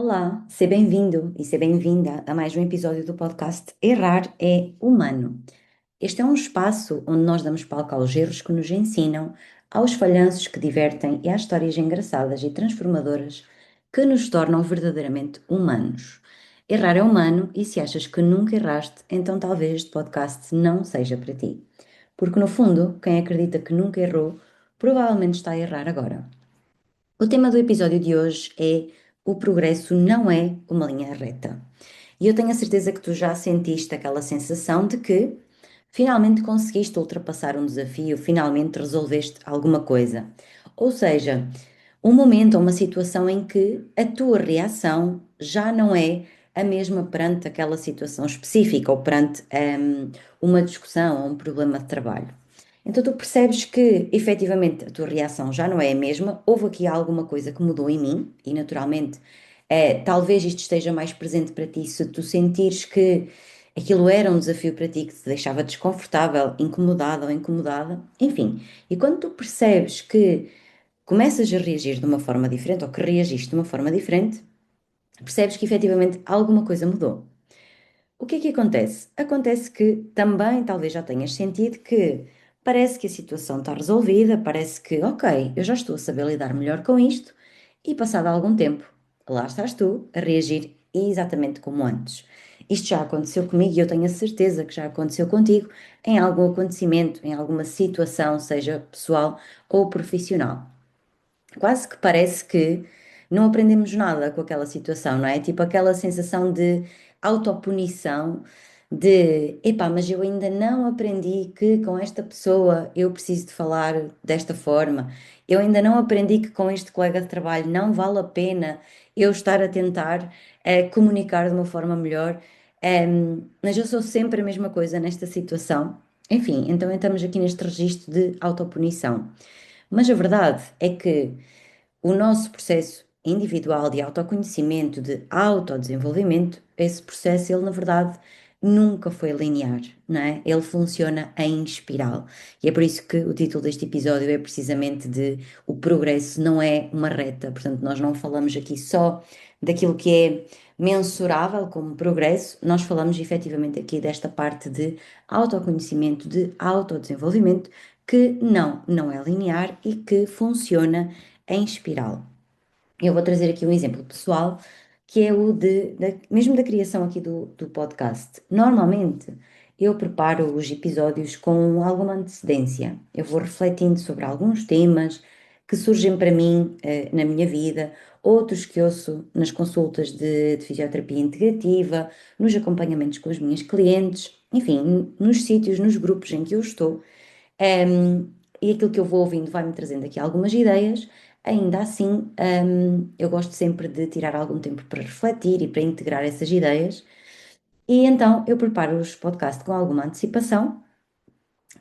Olá, seja bem-vindo e seja bem-vinda a mais um episódio do podcast Errar é Humano. Este é um espaço onde nós damos palco aos erros que nos ensinam, aos falhanços que divertem e às histórias engraçadas e transformadoras que nos tornam verdadeiramente humanos. Errar é humano e se achas que nunca erraste, então talvez este podcast não seja para ti. Porque no fundo, quem acredita que nunca errou, provavelmente está a errar agora. O tema do episódio de hoje é: o progresso não é uma linha reta. E eu tenho a certeza que tu já sentiste aquela sensação de que finalmente conseguiste ultrapassar um desafio, finalmente resolveste alguma coisa. Ou seja, um momento ou uma situação em que a tua reação já não é a mesma perante aquela situação específica ou perante uma discussão ou um problema de trabalho. Então tu percebes que efetivamente a tua reação já não é a mesma, houve aqui alguma coisa que mudou em mim e naturalmente talvez isto esteja mais presente para ti se tu sentires que aquilo era um desafio para ti que te deixava desconfortável, incomodado ou incomodada, enfim. E quando tu percebes que começas a reagir de uma forma diferente ou que reagiste de uma forma diferente, percebes que efetivamente alguma coisa mudou. O que é que acontece? Acontece que também talvez já tenhas sentido que parece que a situação está resolvida, parece que, ok, eu já estou a saber lidar melhor com isto, e passado algum tempo, lá estás tu a reagir exatamente como antes. Isto já aconteceu comigo e eu tenho a certeza que já aconteceu contigo em algum acontecimento, em alguma situação, seja pessoal ou profissional. Quase que parece que não aprendemos nada com aquela situação, não é? Tipo aquela sensação de autopunição, de epá, mas eu ainda não aprendi que com esta pessoa eu preciso de falar desta forma, eu ainda não aprendi que com este colega de trabalho não vale a pena eu estar a tentar comunicar de uma forma melhor. Mas eu sou sempre a mesma coisa nesta situação. Enfim, então estamos aqui neste registro de autopunição. Mas a verdade é que o nosso processo individual de autoconhecimento, de autodesenvolvimento, esse processo, ele na verdade nunca foi linear, não é? Ele funciona em espiral. E é por isso que o título deste episódio é precisamente de o progresso não é uma reta. Portanto, nós não falamos aqui só daquilo que é mensurável como progresso, nós falamos efetivamente aqui desta parte de autoconhecimento, de autodesenvolvimento, que não é linear e que funciona em espiral. Eu vou trazer aqui um exemplo pessoal, que é o mesmo da criação aqui do podcast. Normalmente eu preparo os episódios com alguma antecedência. Eu vou refletindo sobre alguns temas que surgem para mim na minha vida, outros que ouço nas consultas de fisioterapia integrativa, nos acompanhamentos com os meus clientes, enfim, nos sítios, nos grupos em que eu estou. E aquilo que eu vou ouvindo vai-me trazendo aqui algumas ideias. Ainda assim, eu gosto sempre de tirar algum tempo para refletir e para integrar essas ideias. E então eu preparo os podcasts com alguma antecipação.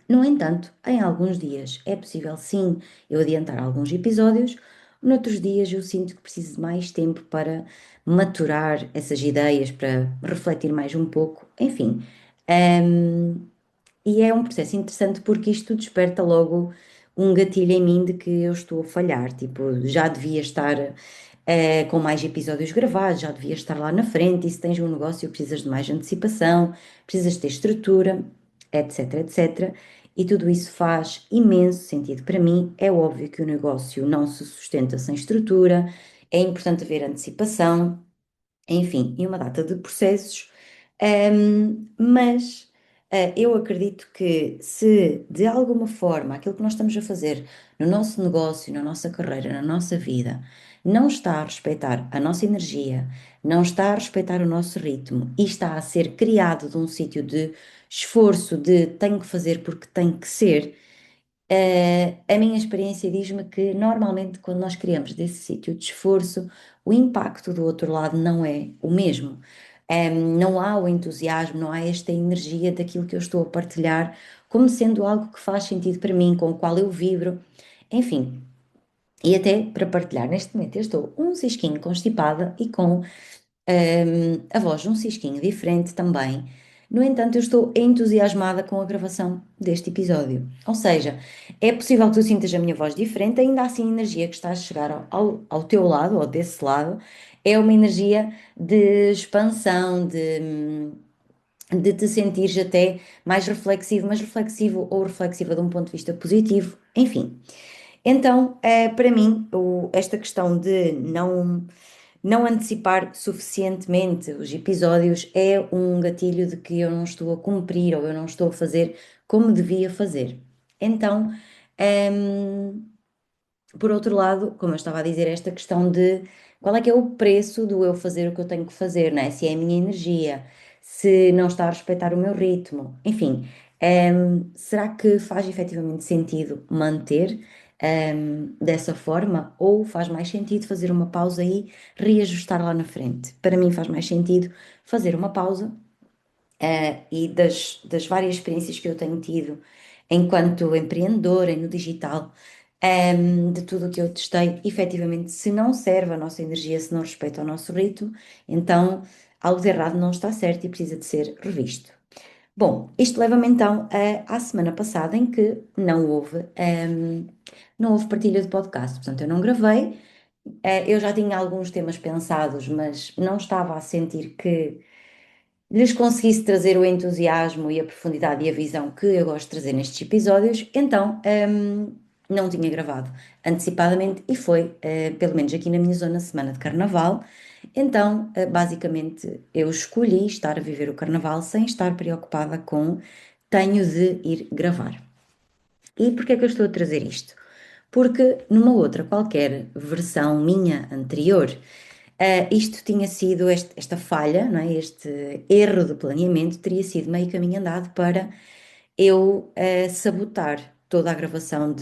No entanto, em alguns dias é possível sim eu adiantar alguns episódios, noutros dias eu sinto que preciso de mais tempo para maturar essas ideias, para refletir mais um pouco, enfim. hum, e é um processo interessante porque isto desperta logo um gatilho em mim de que eu estou a falhar. Tipo, já devia estar com mais episódios gravados, já devia estar lá na frente. E se tens um negócio, precisas de mais antecipação, precisas ter estrutura, etc, etc. E tudo isso faz imenso sentido para mim. É óbvio que o negócio não se sustenta sem estrutura, é importante haver antecipação, enfim, e uma data de processos. Mas eu acredito que se de alguma forma aquilo que nós estamos a fazer no nosso negócio, na nossa carreira, na nossa vida, não está a respeitar a nossa energia, não está a respeitar o nosso ritmo e está a ser criado de um sítio de esforço, de tenho que fazer porque tem que ser. A minha experiência diz-me que normalmente quando nós criamos desse sítio de esforço, o impacto do outro lado não é o mesmo. Não há o entusiasmo, não há esta energia daquilo que eu estou a partilhar como sendo algo que faz sentido para mim, com o qual eu vibro. Enfim, e até para partilhar, neste momento eu estou um cisquinho constipada e com a voz de um cisquinho diferente também. No entanto, eu estou entusiasmada com a gravação deste episódio. Ou seja, é possível que tu sintas a minha voz diferente, ainda assim a energia que está a chegar ao teu lado, ou desse lado, é uma energia de expansão, de te sentires até mais reflexivo, mas reflexivo ou reflexiva de um ponto de vista positivo, enfim. Então, para mim, esta questão de não antecipar suficientemente os episódios é um gatilho de que eu não estou a cumprir ou eu não estou a fazer como devia fazer. Então, hum, por outro lado, como eu estava a dizer, esta questão de qual é que é o preço do eu fazer o que eu tenho que fazer, não é? Se é a minha energia, se não está a respeitar o meu ritmo, enfim, será que faz efetivamente sentido manter, dessa forma ou faz mais sentido fazer uma pausa e reajustar lá na frente? Para mim faz mais sentido fazer uma pausa e das várias experiências que eu tenho tido enquanto empreendedora e no digital, de tudo o que eu testei, efetivamente, se não serve a nossa energia, se não respeita o nosso ritmo, então algo de errado não está certo e precisa de ser revisto. Bom, isto leva-me então à semana passada em que não houve partilha de podcast, portanto eu não gravei. Eu já tinha alguns temas pensados, mas não estava a sentir que lhes conseguisse trazer o entusiasmo e a profundidade e a visão que eu gosto de trazer nestes episódios, então não tinha gravado antecipadamente e foi, pelo menos aqui na minha zona, semana de carnaval. Então, basicamente, eu escolhi estar a viver o carnaval sem estar preocupada com tenho de ir gravar. E porquê é que eu estou a trazer isto? Porque numa outra qualquer versão minha anterior, isto tinha sido, esta falha, não é? Este erro de planeamento teria sido meio caminho andado para eu sabotar toda a gravação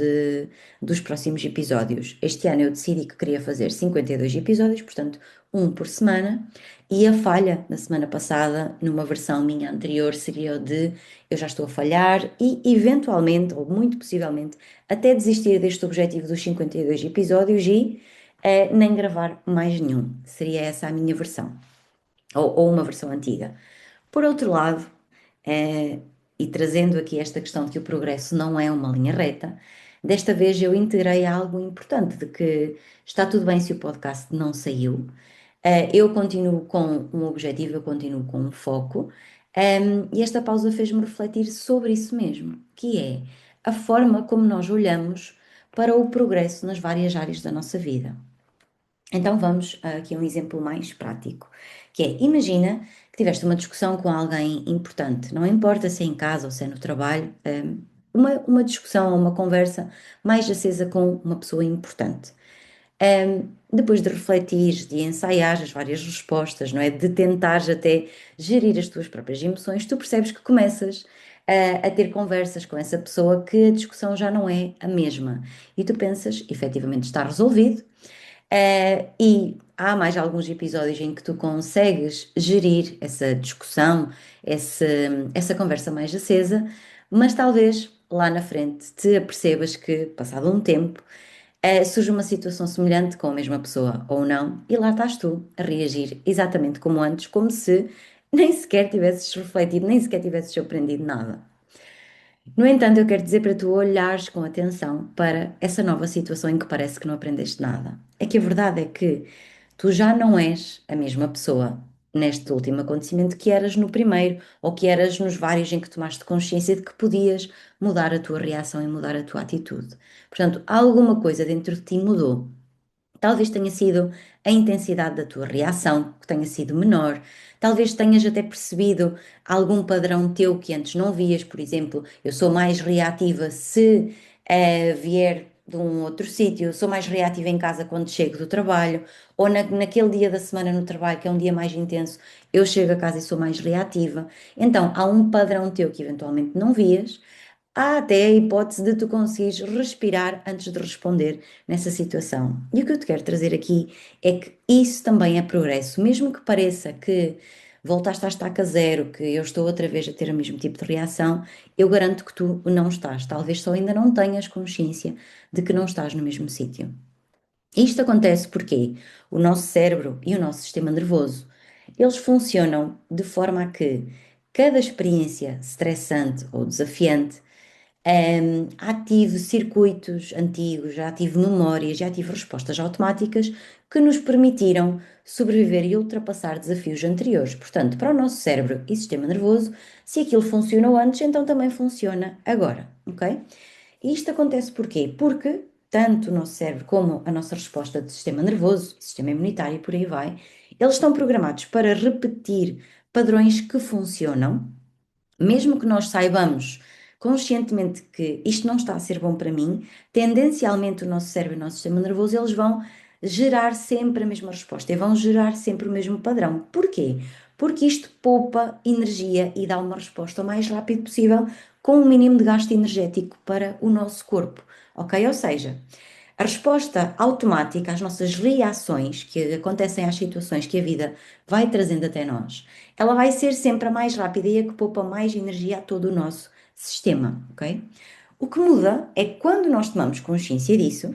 dos próximos episódios. Este ano eu decidi que queria fazer 52 episódios, portanto, um por semana, e a falha na semana passada, numa versão minha anterior, seria o de eu já estou a falhar e, eventualmente, ou muito possivelmente, até desistir deste objetivo dos 52 episódios e nem gravar mais nenhum. Seria essa a minha versão, ou uma versão antiga. Por outro lado, eh, e trazendo aqui esta questão de que o progresso não é uma linha reta, desta vez eu integrei algo importante de que está tudo bem se o podcast não saiu. Eu continuo com um objetivo, eu continuo com um foco, e esta pausa fez-me refletir sobre isso mesmo, que é a forma como nós olhamos para o progresso nas várias áreas da nossa vida. Então vamos aqui a um exemplo mais prático, que é, imagina que tiveste uma discussão com alguém importante, não importa se é em casa ou se é no trabalho, uma discussão ou uma conversa mais acesa com uma pessoa importante. Depois de refletir, de ensaiar as várias respostas, não é? De tentares até gerir as tuas próprias emoções, tu percebes que começas a ter conversas com essa pessoa que a discussão já não é a mesma. E tu pensas, efetivamente está resolvido, e há mais alguns episódios em que tu consegues gerir essa discussão, essa conversa mais acesa, mas talvez lá na frente te apercebas que, passado um tempo, surge uma situação semelhante com a mesma pessoa ou não, e lá estás tu a reagir exatamente como antes, como se nem sequer tivesses refletido, nem sequer tivesses aprendido nada. No entanto, eu quero dizer para tu olhares com atenção para essa nova situação em que parece que não aprendeste nada. É que a verdade é que tu já não és a mesma pessoa neste último acontecimento que eras no primeiro ou que eras nos vários em que tomaste consciência de que podias mudar a tua reação e mudar a tua atitude. Portanto, alguma coisa dentro de ti mudou. Talvez tenha sido a intensidade da tua reação, que tenha sido menor. Talvez tenhas até percebido algum padrão teu que antes não vias. Por exemplo, eu sou mais reativa se vier de um outro sítio, sou mais reativa em casa quando chego do trabalho, ou naquele dia da semana no trabalho, que é um dia mais intenso, eu chego a casa e sou mais reativa. Então, há um padrão teu que eventualmente não vias. Há até a hipótese de tu conseguires respirar antes de responder nessa situação. E o que eu te quero trazer aqui é que isso também é progresso, mesmo que pareça que voltaste à estaca zero, que eu estou outra vez a ter o mesmo tipo de reação, eu garanto que tu não estás. Talvez só ainda não tenhas consciência de que não estás no mesmo sítio. Isto acontece porque o nosso cérebro e o nosso sistema nervoso, eles funcionam de forma a que cada experiência estressante ou desafiante, ativo circuitos antigos, já ativo memórias, já tive respostas automáticas que nos permitiram sobreviver e ultrapassar desafios anteriores. Portanto, para o nosso cérebro e sistema nervoso, se aquilo funcionou antes, então também funciona agora, ok? E isto acontece porquê? Porque tanto o nosso cérebro como a nossa resposta de sistema nervoso, sistema imunitário e por aí vai, eles estão programados para repetir padrões que funcionam mesmo que nós saibamos conscientemente que isto não está a ser bom para mim, tendencialmente o nosso cérebro e o nosso sistema nervoso, eles vão gerar sempre a mesma resposta e vão gerar sempre o mesmo padrão. Porquê? Porque isto poupa energia e dá uma resposta o mais rápido possível com o mínimo de gasto energético para o nosso corpo, ok? Ou seja, a resposta automática às nossas reações que acontecem às situações que a vida vai trazendo até nós, ela vai ser sempre a mais rápida e a que poupa mais energia a todo o nosso sistema, ok? O que muda é que quando nós tomamos consciência disso,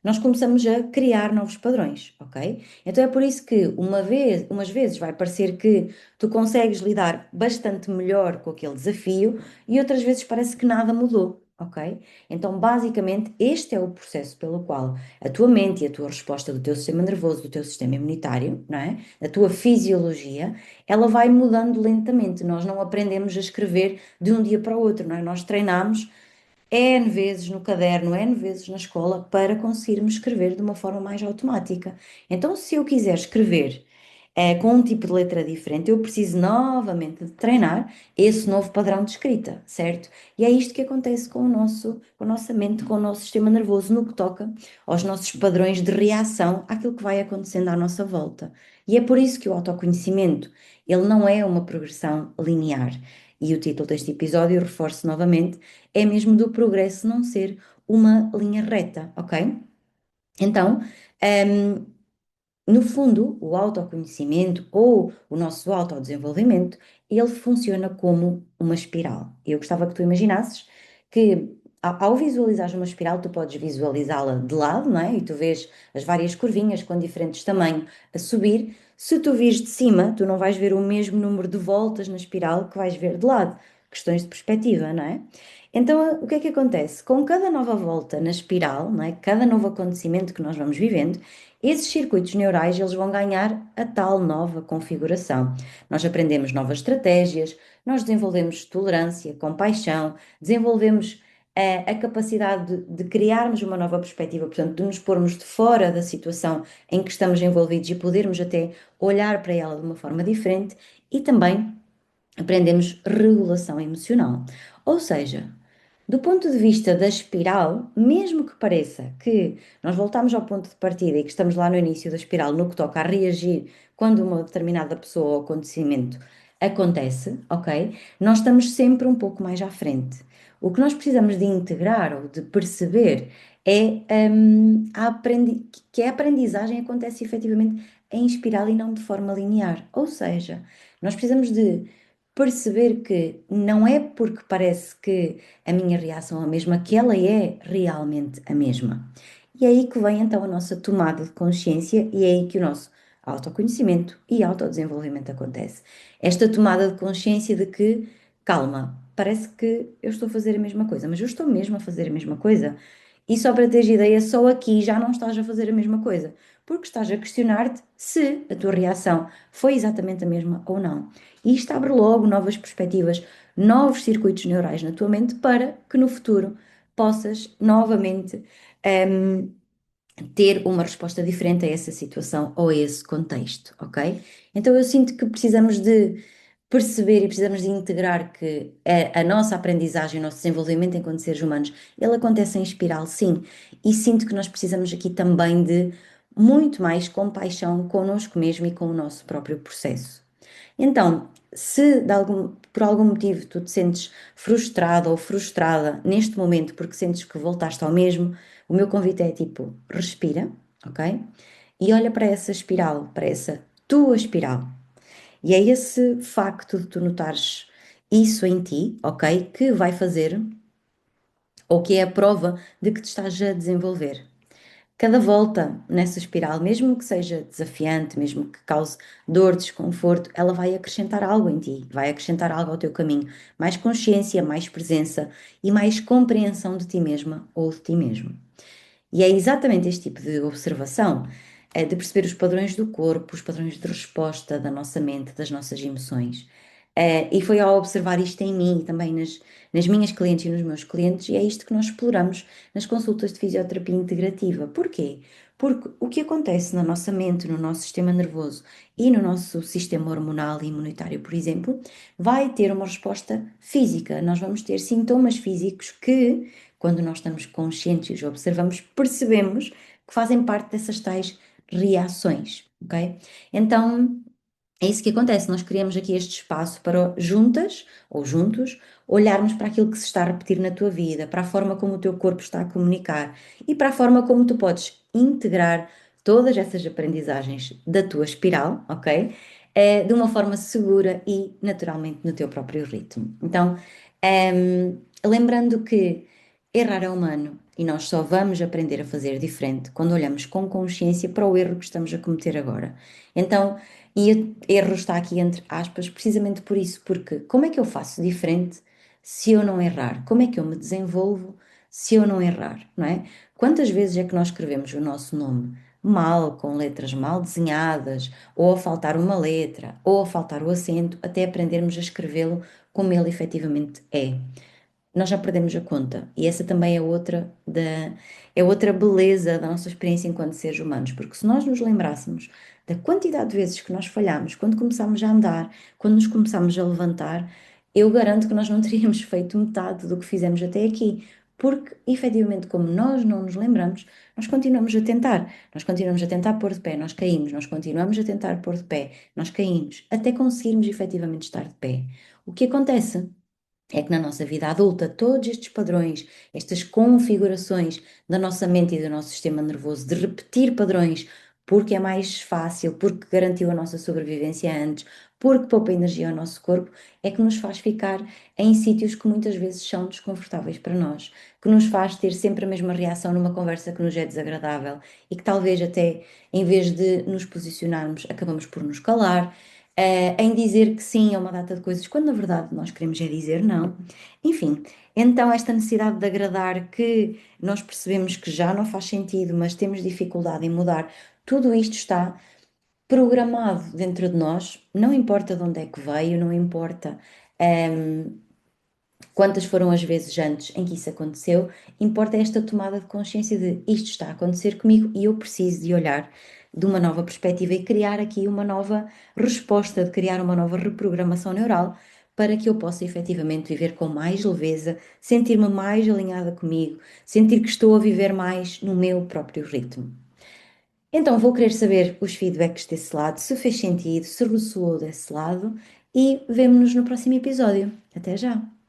nós começamos a criar novos padrões, ok? Então é por isso que umas vezes vai parecer que tu consegues lidar bastante melhor com aquele desafio e outras vezes parece que nada mudou, ok? Então basicamente este é o processo pelo qual a tua mente e a tua resposta do teu sistema nervoso, do teu sistema imunitário, não é? Da tua fisiologia, ela vai mudando lentamente. Nós não aprendemos a escrever de um dia para o outro, não é? Nós treinamos N vezes no caderno, N vezes na escola, para conseguirmos escrever de uma forma mais automática. Então, se eu quiser escrever com um tipo de letra diferente, eu preciso novamente de treinar esse novo padrão de escrita, certo? E é isto que acontece com a nossa mente, com o nosso sistema nervoso, no que toca aos nossos padrões de reação àquilo que vai acontecendo à nossa volta. E é por isso que o autoconhecimento, ele não é uma progressão linear. E o título deste episódio, eu reforço novamente, é mesmo do progresso não ser uma linha reta, ok? Então, hum, no fundo, o autoconhecimento ou o nosso autodesenvolvimento, ele funciona como uma espiral. Eu gostava que tu imaginasses que ao visualizares uma espiral, tu podes visualizá-la de lado, não é? E tu vês as várias curvinhas com diferentes tamanhos a subir. Se tu vires de cima, tu não vais ver o mesmo número de voltas na espiral que vais ver de lado. Questões de perspectiva, não é? Então, o que é que acontece? Com cada nova volta na espiral, não é? Cada novo acontecimento que nós vamos vivendo, esses circuitos neurais eles vão ganhar a tal nova configuração. Nós aprendemos novas estratégias, nós desenvolvemos tolerância, compaixão, desenvolvemos a capacidade de criarmos uma nova perspectiva, portanto, de nos pormos de fora da situação em que estamos envolvidos e podermos até olhar para ela de uma forma diferente e também aprendemos regulação emocional. Ou seja, do ponto de vista da espiral, mesmo que pareça que nós voltamos ao ponto de partida e que estamos lá no início da espiral, no que toca a reagir quando uma determinada pessoa ou acontecimento acontece, ok? Nós estamos sempre um pouco mais à frente. O que nós precisamos de integrar ou de perceber é que a aprendizagem acontece efetivamente em espiral e não de forma linear. Ou seja, nós precisamos de perceber que não é porque parece que a minha reação é a mesma, que ela é realmente a mesma. E é aí que vem então a nossa tomada de consciência e é aí que o nosso autoconhecimento e autodesenvolvimento acontece. Esta tomada de consciência de que, calma, parece que eu estou a fazer a mesma coisa, mas eu estou mesmo a fazer a mesma coisa. E só para teres ideia, só aqui já não estás a fazer a mesma coisa, porque estás a questionar-te se a tua reação foi exatamente a mesma ou não. E isto abre logo novas perspectivas, novos circuitos neurais na tua mente para que no futuro possas novamente ehm, ter uma resposta diferente a essa situação ou a esse contexto, ok? Então eu sinto que precisamos de perceber e precisamos de integrar que a nossa aprendizagem, o nosso desenvolvimento enquanto seres humanos, ele acontece em espiral, sim, e sinto que nós precisamos aqui também de muito mais compaixão connosco mesmo e com o nosso próprio processo. Então, se por algum motivo tu te sentes frustrado ou frustrada neste momento porque sentes que voltaste ao mesmo, o meu convite é tipo, respira, ok? E olha para essa espiral, para essa tua espiral. E é esse facto de tu notares isso em ti, ok? Que vai fazer, ou que é a prova de que te estás a desenvolver. Cada volta nessa espiral, mesmo que seja desafiante, mesmo que cause dor, desconforto, ela vai acrescentar algo em ti, vai acrescentar algo ao teu caminho, mais consciência, mais presença e mais compreensão de ti mesma ou de ti mesmo. E é exatamente este tipo de observação, de perceber os padrões do corpo, os padrões de resposta da nossa mente, das nossas emoções. E foi ao observar isto em mim e também nas minhas clientes e nos meus clientes, e é isto que nós exploramos nas consultas de fisioterapia integrativa. Porquê? Porque o que acontece na nossa mente, no nosso sistema nervoso e no nosso sistema hormonal e imunitário, por exemplo, vai ter uma resposta física. Nós vamos ter sintomas físicos que, quando nós estamos conscientes e os observamos, percebemos que fazem parte dessas tais reações, ok? Então, é isso que acontece. Nós criamos aqui este espaço para juntas ou juntos olharmos para aquilo que se está a repetir na tua vida, para a forma como o teu corpo está a comunicar e para a forma como tu podes integrar todas essas aprendizagens da tua espiral, ok? De uma forma segura e naturalmente no teu próprio ritmo. Então, lembrando que errar é humano e nós só vamos aprender a fazer diferente quando olhamos com consciência para o erro que estamos a cometer agora. Então, e erro está aqui entre aspas, precisamente por isso, porque como é que eu faço diferente se eu não errar? Como é que eu me desenvolvo se eu não errar, não é? Quantas vezes é que nós escrevemos o nosso nome mal, com letras mal desenhadas, ou a faltar uma letra, ou a faltar o acento, até aprendermos a escrevê-lo como ele efetivamente é? Nós já perdemos a conta. E essa também é outra beleza da nossa experiência enquanto seres humanos, porque se nós nos lembrássemos da quantidade de vezes que nós falhamos, quando começámos a andar, quando nos começámos a levantar, eu garanto que nós não teríamos feito metade do que fizemos até aqui. Porque, efetivamente, como nós não nos lembramos, nós continuamos a tentar. Nós continuamos a tentar pôr de pé, nós caímos. Nós continuamos a tentar pôr de pé, nós caímos. Até conseguirmos efetivamente estar de pé. O que acontece? É que na nossa vida adulta, todos estes padrões, estas configurações da nossa mente e do nosso sistema nervoso, de repetir padrões, porque é mais fácil, porque garantiu a nossa sobrevivência antes, porque poupa energia ao nosso corpo, é que nos faz ficar em sítios que muitas vezes são desconfortáveis para nós, que nos faz ter sempre a mesma reação numa conversa que nos é desagradável e que talvez até, em vez de nos posicionarmos, acabamos por nos calar em dizer que sim a uma data de coisas, quando na verdade nós queremos é dizer não. Enfim, então esta necessidade de agradar que nós percebemos que já não faz sentido, mas temos dificuldade em mudar, tudo isto está programado dentro de nós, não importa de onde é que veio, não importa. ehm, Quantas foram as vezes antes em que isso aconteceu? Importa esta tomada de consciência de isto está a acontecer comigo e eu preciso de olhar de uma nova perspectiva e criar aqui uma nova resposta, de criar uma nova reprogramação neural para que eu possa efetivamente viver com mais leveza, sentir-me mais alinhada comigo, sentir que estou a viver mais no meu próprio ritmo. Então vou querer saber os feedbacks desse lado, se fez sentido, se ressoou desse lado e vemo-nos no próximo episódio. Até já!